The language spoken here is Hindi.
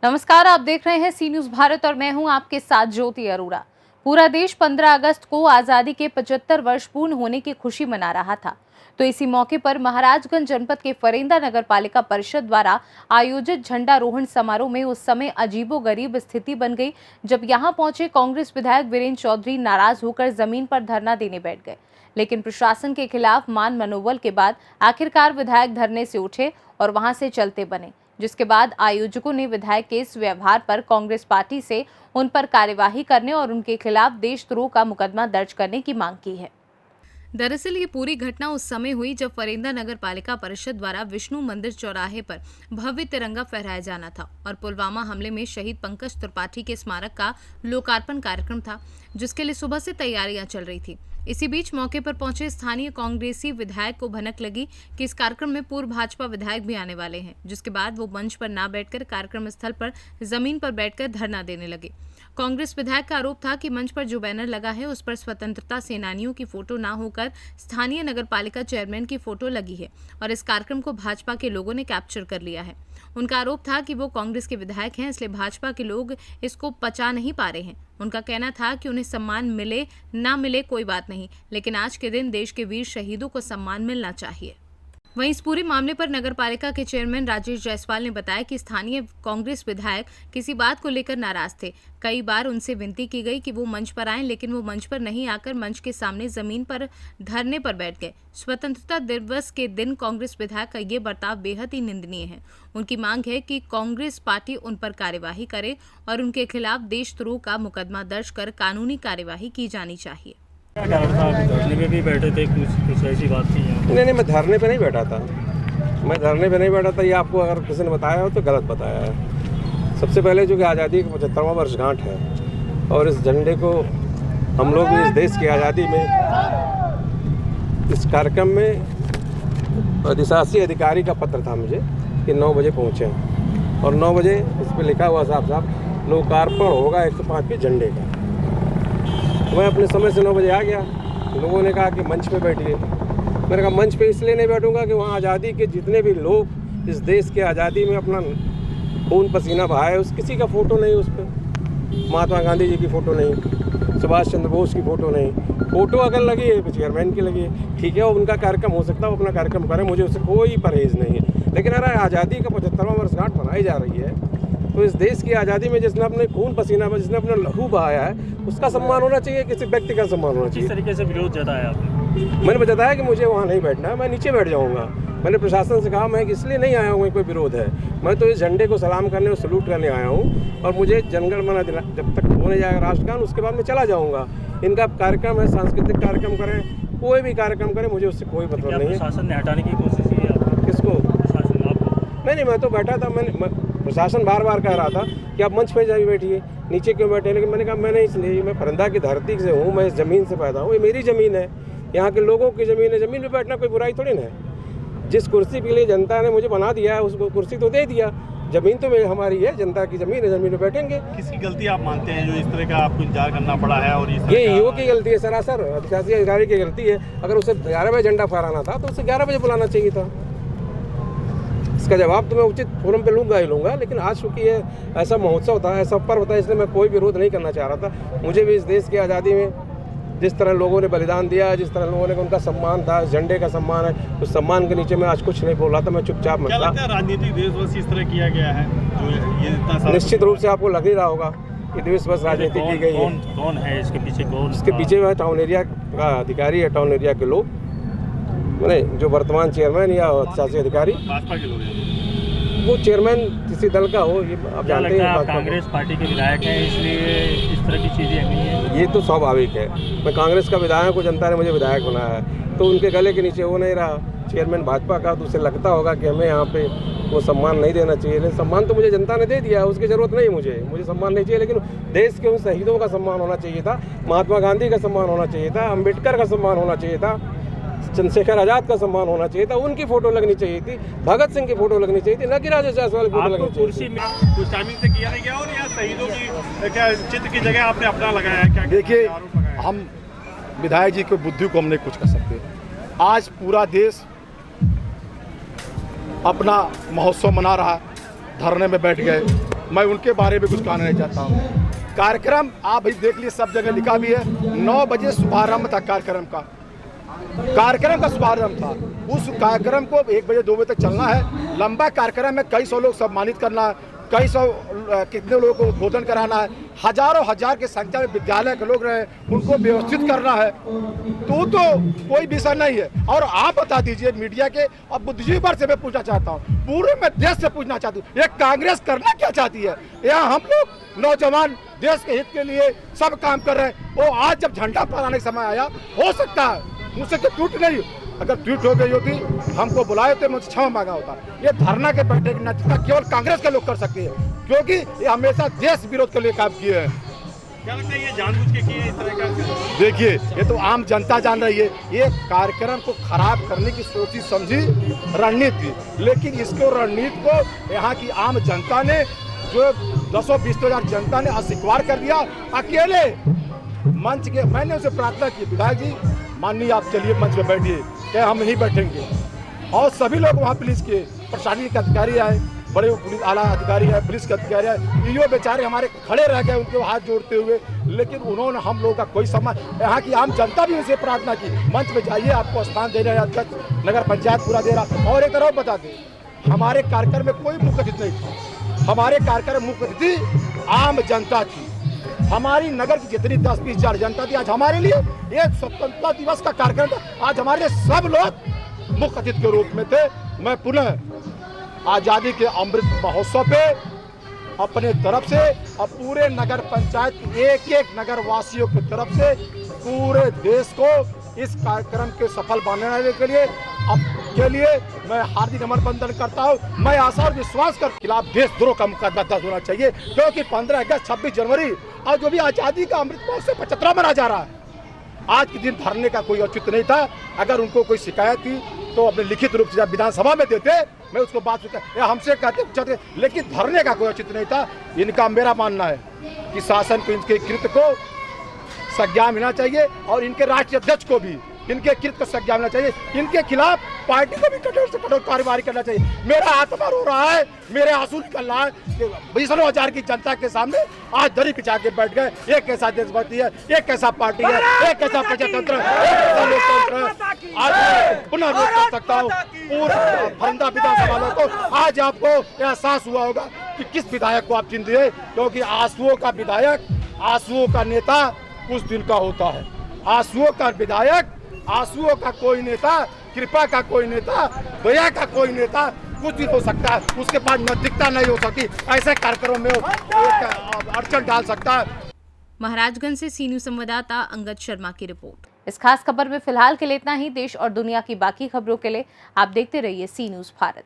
नमस्कार, आप देख रहे हैं सी न्यूज भारत और मैं हूं आपके साथ ज्योति अरोड़ा। पूरा देश 15 अगस्त को आजादी के 75 वर्ष पूर्ण होने की खुशी मना रहा था। तो इसी मौके पर महाराजगंज जनपद के फरेंदा नगर पालिका परिषद द्वारा आयोजित झंडारोहण समारोह में उस समय अजीबोगरीब स्थिति बन गई जब यहां पहुंचे कांग्रेस विधायक वीरेंद्र चौधरी नाराज होकर जमीन पर धरना देने बैठ गए। लेकिन प्रशासन के खिलाफ मान मनोबल के बाद आखिरकार विधायक धरने से उठे और वहां से चलते बने, जिसके बाद आयोजकों ने विधायक के इस व्यवहार पर कांग्रेस पार्टी से उन पर कार्यवाही करने और उनके खिलाफ देशद्रोह का मुकदमा दर्ज करने की मांग की है। दरअसल ये पूरी घटना उस समय हुई जब फरेंदा नगर पालिका परिषद द्वारा विष्णु मंदिर चौराहे पर भव्य तिरंगा फहराया जाना था और पुलवामा हमले में शहीद पंकज त्रिपाठी के स्मारक का लोकार्पण कार्यक्रम था, जिसके लिए सुबह से तैयारियां चल रही थी। इसी बीच मौके पर पहुंचे स्थानीय कांग्रेसी विधायक को भनक लगी कि इस कार्यक्रम में पूर्व भाजपा विधायक भी आने वाले हैं, जिसके बाद वो मंच पर ना बैठकर कार्यक्रम स्थल पर जमीन पर बैठकर धरना देने लगे। कांग्रेस विधायक का आरोप था कि मंच पर जो बैनर लगा है उस पर स्वतंत्रता सेनानियों की फोटो ना होकर स्थानीय नगरपालिका चेयरमैन की फोटो लगी है और इस कार्यक्रम को भाजपा के लोगों ने कैप्चर कर लिया है। उनका आरोप था कि वो कांग्रेस के विधायक हैं, इसलिए भाजपा के लोग इसको पचा नहीं पा रहे हैं। उनका कहना था कि उन्हें सम्मान मिले ना मिले कोई बात नहीं, लेकिन आज के दिन देश के वीर शहीदों को सम्मान मिलना चाहिए। वहीं इस पूरे मामले पर नगरपालिका के चेयरमैन राजेश जायसवाल ने बताया कि स्थानीय कांग्रेस विधायक किसी बात को लेकर नाराज थे। कई बार उनसे विनती की गई कि वो मंच पर आएं, लेकिन वो मंच पर नहीं आकर मंच के सामने जमीन पर धरने पर बैठ गए। स्वतंत्रता दिवस के दिन कांग्रेस विधायक का ये बर्ताव बेहद ही निंदनीय है। उनकी मांग है कि कांग्रेस पार्टी उन पर कार्यवाही करे और उनके खिलाफ देशद्रोह का मुकदमा दर्ज कर कानूनी कार्यवाही की जानी चाहिए। क्या कारण था? धरने पे भी बैठे थे, कुछ ऐसी बात थी यहाँ? नहीं, मैं धरने पे नहीं बैठा था। मैं धरने पे नहीं बैठा था। ये आपको अगर किसी ने बताया हो तो गलत बताया है। सबसे पहले जो कि आज़ादी का 75वां वर्षगांठ है और इस झंडे को हम लोग इस देश की आज़ादी में इस कार्यक्रम में अधिशासी अधिकारी का पत्र था मुझे कि 9 बजे पहुँचे और 9 बजे इस पर लिखा हुआ साहब लोकार्पण होगा 105 के झंडे का। मैं अपने समय से 9 बजे आ गया। लोगों ने कहा कि मंच पे बैठिए। मैंने कहा मंच पे इसलिए नहीं बैठूंगा कि वहाँ आज़ादी के जितने भी लोग इस देश के आज़ादी में अपना खून पसीना बहाए उस किसी का फ़ोटो नहीं, उस पर महात्मा गांधी जी की फ़ोटो नहीं, सुभाष चंद्र बोस की फ़ोटो नहीं। फ़ोटो अगर लगी है चेयरमैन की लगी है, ठीक है, वो उनका कार्यक्रम हो सकता है, वो अपना कार्यक्रम करें, मुझे उससे कोई परहेज़ नहीं है। लेकिन अगर आज़ादी का 75वां वर्षगांठ मनाई जा रही है तो इस देश की आज़ादी में जिसने अपने खून पसीना जिसने अपना लहू बहाया है उसका सम्मान होना चाहिए, किसी व्यक्ति का सम्मान होना चाहिए। किस तरीके से विरोध जताया आपने? मैंने बताया कि मुझे वहाँ नहीं बैठना है, मैं नीचे बैठ जाऊँगा। मैंने प्रशासन से कहा मैं इसलिए नहीं आया हूँ कोई विरोध है, मैं तो इस झंडे को सलाम करने और सलूट करने आया हूँ और मुझे जनगण मन जब तक होने जाएगा राष्ट्रगान उसके बाद मैं चला जाऊँगा। इनका कार्यक्रम है, सांस्कृतिक कार्यक्रम करें, कोई भी कार्यक्रम करें, मुझे उससे कोई मतलब नहीं है। प्रशासन ने हटाने की कोशिश की है आपको? किसको? प्रशासन आपको? नहीं, मैं तो बैठा था। प्रशासन बार बार कह रहा था कि आप मंच पे जाइए, बैठिए, नीचे क्यों बैठे, लेकिन मैंने कहा मैं नहीं, इसलिए मैं फरेंदा की धरती से हूँ, मैं इस ज़मीन से पैदा हूँ, ये मेरी ज़मीन है, यहाँ के लोगों की ज़मीन है, ज़मीन पे बैठना कोई बुराई थोड़ी ना है। जिस कुर्सी के लिए जनता ने मुझे बना दिया है उसको कुर्सी तो दे दिया, ज़मीन तो मेरी हमारी है, जनता की ज़मीन है, ज़मीन पे बैठेंगे। किसकी गलती आप मानते हैं जो इस तरह का आपको इंतजार करना पड़ा है? और ये ईओ की गलती है, सरासर अधिशासी अधिकारी की गलती है। अगर उसे 11 बजे झंडा फहराना था तो उसे 11 बजे बुलाना चाहिए था। इसका जवाब तो मैं उचित फोरम पे लूँगा ही लूँगा, लेकिन आज चूँकि ये ऐसा महोत्सव था, ऐसा पर्व था, इसलिए मैं कोई विरोध नहीं करना चाह रहा था। मुझे भी इस देश की आज़ादी में जिस तरह लोगों ने बलिदान दिया, जिस तरह लोगों ने उनका सम्मान था, झंडे का सम्मान है, उस सम्मान के नीचे मैं आज कुछ नहीं बोल रहा था, मैं चुपचाप क्या लगता है राजनीतिक देशवश इस तरह किया गया है जो ये इतना सारा? निश्चित रूप से आपको लग ही रहा होगा कि देशवश राजनीति की गई है। कौन है इसके पीछे? कौन इसके पीछे वह टाउन एरिया का अधिकारी है, टाउन एरिया के लोग, मैंने जो वर्तमान चेयरमैन या शासी अधिकारी, भाजपा के लोग हैं, वो चेयरमैन किसी दल का हो, ये आप जानते हैं। आप कांग्रेस पार्टी के विधायक हैं, इसलिए इस तरह की चीज़ें नहीं है। ये तो स्वाभाविक है। मैं कांग्रेस का विधायक हूँ, जनता ने मुझे विधायक बनाया है, तो उनके गले के नीचे वो नहीं रहा चेयरमैन भाजपा का, तो उसे लगता होगा कि हमें यहाँ पे वो सम्मान नहीं देना चाहिए। लेकिन सम्मान तो मुझे जनता ने दे दिया, उसकी ज़रूरत नहीं मुझे सम्मान नहीं चाहिए। लेकिन देश के उन शहीदों का सम्मान होना चाहिए था, महात्मा गांधी का सम्मान होना चाहिए था, अम्बेडकर का सम्मान होना चाहिए था, चंद्रशेखर आजाद का सम्मान होना चाहिए था, उनकी फोटो लगनी चाहिए थी, भगत सिंह की फोटो लगनी चाहिए थी, न कि राजेश जायसवाल की फोटो लगनी चाहिए कुर्सी में कुछ टाइमिंग से किया गया और यहाँ शहीदों की क्या चित्र की जगह आपने अपना लगाया है? क्या देखिए, हम विधायक जी की बुद्धि को हम नहीं कुछ कर सकते। आज पूरा देश अपना महोत्सव मना रहा है, धरने में बैठ गए, मैं उनके बारे में कुछ कहना नहीं चाहता हूँ। कार्यक्रम आप भी देख लिए, सब जगह लिखा भी है, 9 बजे शुभारंभ था कार्यक्रम का। कार्यक्रम का शुभारंभ था, उस कार्यक्रम को 1 बजे 2 बजे तक चलना है। लंबा कार्यक्रम है, कई सौ लोग सम्मानित करना है, कई सौ कितने लोगों को उद्बोधन कराना है, हजारों हजार की संख्या में विद्यालय के लोग रहे, उनको व्यवस्थित करना है। तो कोई विषय नहीं है। और आप बता दीजिए मीडिया के, अब बुद्धिजीवी से मैं पूछना चाहता हूँ, पूरे मैं देश से पूछना चाहती हूँ, ये कांग्रेस करना क्या चाहती है? यहाँ हम लोग नौजवान देश के हित के लिए सब काम कर रहे हैं। वो आज जब झंडा फहराने का समय आया, हो सकता है मुझसे तो ट्वीट नहीं, अगर ट्वीट हो गई होती हमको बुलाए तो मुझसे क्षमा मांगा होता। ये धरना के बैठने की नैतिकता केवल कांग्रेस के लोग कर सकते हैं, क्योंकि ये हमेशा देश विरोध के लिए काम किए हैं। क्या लगता है ये जानबूझ के किए इस तरह का? देखिए, ये तो आम जनता जान रही है, ये कार्यक्रम को खराब करने की सोची समझी रणनीति, लेकिन इसको रणनीति को यहाँ की आम जनता ने, जो 10-20 हजार जनता ने अस्वीकार कर दिया। अकेले मंच के मैंने उसे प्रार्थना की, विधायक जी माननीय आप चलिए मंच पे बैठिए, क्या हम नहीं बैठेंगे। और सभी लोग वहाँ पुलिस के प्रशासनिक अधिकारी आए, बड़े पुलिस आला अधिकारी है, पुलिस के अधिकारी है, ये बेचारे हमारे खड़े रह गए उनके हाथ जोड़ते हुए, लेकिन उन्होंने हम लोगों का कोई सम्मान। यहाँ की आम जनता भी उनसे प्रार्थना की, मंच पे जाइए, आपको स्थान दे रहे हैं अध्यक्ष, नगर पंचायत पूरा दे रहा। और एक तरफ बता दें, हमारे कार्यक्रम में कोई मुख्य अतिथि नहीं था, हमारे कार्यक्रम मुख्य अतिथि आम जनता थी। हमारी नगर की जितनी 10-20 हजार जनता थी, आज हमारे लिए ये स्वतंत्रता दिवस का कार्यक्रम था, आज हमारे सब लोग मुख्य अतिथि के रूप में थे। मैं पुनः आज़ादी के अमृत महोत्सव पे अपने तरफ से और पूरे नगर पंचायत के एक नगर वासियों की तरफ से पूरे देश को इस कार्यक्रम के सफल बनाने के लिए मैं हार्दिक अभिनंदन करता हूँ। मैं आशा और विश्वास कर खिलाफ देशद्रोह का मुकदमा दर्ज होना चाहिए, क्योंकि 15 अगस्त 26 जनवरी और जो भी आज़ादी का अमृत महोत्सव 75वां मना जा रहा है, आज के दिन धरने का कोई औचित्य नहीं था। अगर उनको कोई शिकायत थी तो अपने लिखित रूप से विधानसभा में देते, मैं उसको बात या हमसे कहते, लेकिन धरने का कोई औचित्य नहीं था। इनका मेरा मानना है कि शासन को इनके कृत्य को संज्ञान लेना चाहिए और इनके राष्ट्रीय अध्यक्ष को भी इनके कृत्य को संज्ञान लेना चाहिए। इनके खिलाफ पार्टी को भी कठोर से कठोर कार्रवाई करना चाहिए। मेरा आत्मा रो रहा है, मेरे आंसू निकल रहा है कि 20,000 की जनता के सामने आज दरी पिछा के बैठ गए। एक कैसा देशभक्ति है, एक कैसा पार्टी है, एक कैसा प्रजातंत्र, एक कैसा लोकतंत्र। आज पुनः रोक कर सकता हूँ पूरा फरंदा विधानसभा वालों को। आज आपको एहसास हुआ होगा कि किस विधायक को आप चुन दिए, क्योंकि आंसुओं का विधायक, आंसुओं का नेता कुछ दिन का होता है। आंसुओं का विधायक, आंसुओं का कोई नेता, कृपा का कोई नेता, दया का कोई नेता कुछ भी हो सकता है, उसके पास नैतिकता नहीं हो सकती, ऐसे कार्यक्रमों में अड़चन डाल सकता है। महाराजगंज से सी न्यूज़ संवाददाता अंगद शर्मा की रिपोर्ट। इस खास खबर में फिलहाल के लिए इतना ही। देश और दुनिया की बाकी खबरों के लिए आप देखते रहिए सी न्यूज़ भारत।